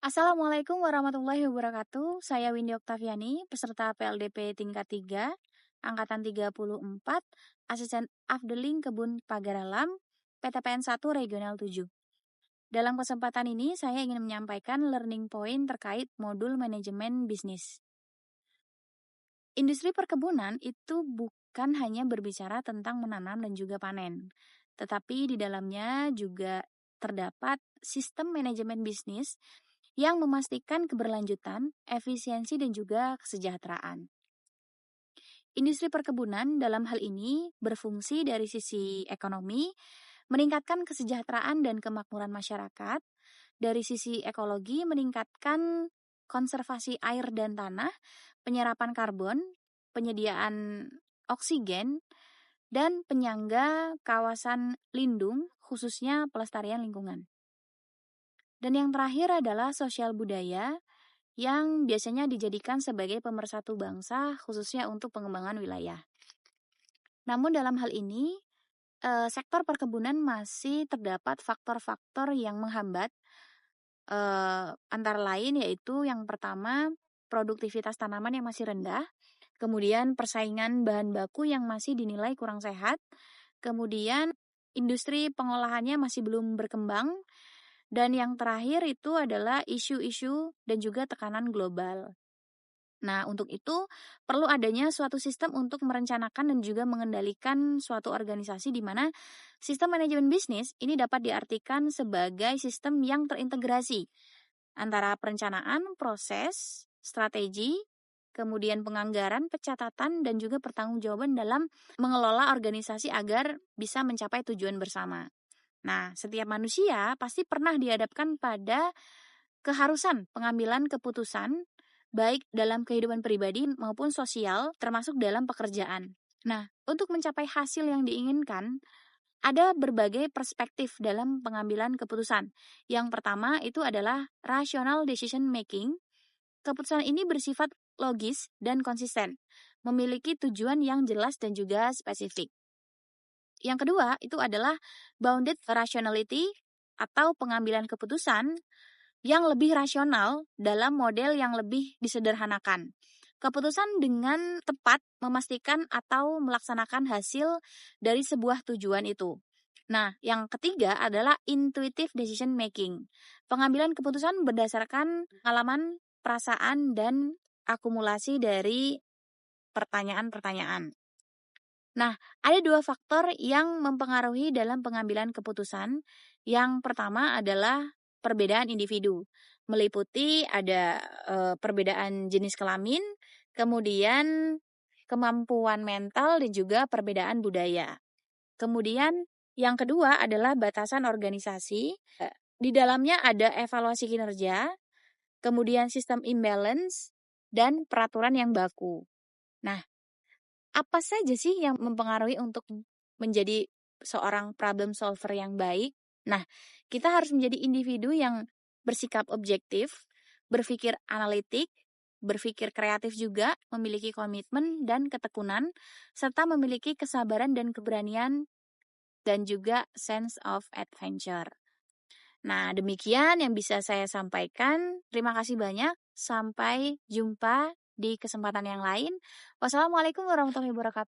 Assalamualaikum warahmatullahi wabarakatuh. Saya Windy Oktaviani, peserta PLDP tingkat 3, angkatan 34, asisten Afdeling Kebun Pagar Alam, PTPN 1 Regional 7. Dalam kesempatan ini, saya ingin menyampaikan learning point terkait modul manajemen bisnis. Industri perkebunan itu bukan hanya berbicara tentang menanam dan juga panen, tetapi di dalamnya juga terdapat sistem manajemen bisnis yang memastikan keberlanjutan, efisiensi, dan juga kesejahteraan. Industri perkebunan dalam hal ini berfungsi dari sisi ekonomi, meningkatkan kesejahteraan dan kemakmuran masyarakat, dari sisi ekologi meningkatkan konservasi air dan tanah, penyerapan karbon, penyediaan oksigen, dan penyangga kawasan lindung khususnya pelestarian lingkungan. Dan yang terakhir adalah sosial budaya yang biasanya dijadikan sebagai pemersatu bangsa khususnya untuk pengembangan wilayah. Namun dalam hal ini, sektor perkebunan masih terdapat faktor-faktor yang menghambat, antara lain yaitu yang pertama, produktivitas tanaman yang masih rendah, kemudian persaingan bahan baku yang masih dinilai kurang sehat, kemudian industri pengolahannya masih belum berkembang, dan yang terakhir itu adalah isu-isu dan juga tekanan global. Nah, untuk itu perlu adanya suatu sistem untuk merencanakan dan juga mengendalikan suatu organisasi di mana sistem manajemen bisnis ini dapat diartikan sebagai sistem yang terintegrasi antara perencanaan, proses, strategi, kemudian penganggaran, pencatatan, dan juga pertanggungjawaban dalam mengelola organisasi agar bisa mencapai tujuan bersama. Nah, setiap manusia pasti pernah dihadapkan pada keharusan pengambilan keputusan baik dalam kehidupan pribadi maupun sosial, termasuk dalam pekerjaan. Nah, untuk mencapai hasil yang diinginkan, ada berbagai perspektif dalam pengambilan keputusan. Yang pertama itu adalah rational decision making. Keputusan ini bersifat logis dan konsisten, memiliki tujuan yang jelas dan juga spesifik. Yang kedua itu adalah bounded rationality atau pengambilan keputusan yang lebih rasional dalam model yang lebih disederhanakan. Keputusan dengan tepat memastikan atau melaksanakan hasil dari sebuah tujuan itu. Nah, yang ketiga adalah intuitive decision making. Pengambilan keputusan berdasarkan pengalaman, perasaan, dan akumulasi dari pertanyaan-pertanyaan. Nah, ada dua faktor yang mempengaruhi dalam pengambilan keputusan. Yang pertama adalah perbedaan individu, meliputi ada perbedaan jenis kelamin, kemudian kemampuan mental, dan juga perbedaan budaya. Kemudian yang kedua adalah batasan organisasi. Di dalamnya ada evaluasi kinerja, kemudian sistem imbalance, dan peraturan yang baku. Nah, apa saja sih yang mempengaruhi untuk menjadi seorang problem solver yang baik? Nah, kita harus menjadi individu yang bersikap objektif, berpikir analitik, berpikir kreatif juga, memiliki komitmen dan ketekunan, serta memiliki kesabaran dan keberanian, dan juga sense of adventure. Nah, demikian yang bisa saya sampaikan. Terima kasih banyak. Sampai jumpa di kesempatan yang lain. Wassalamualaikum warahmatullahi wabarakatuh.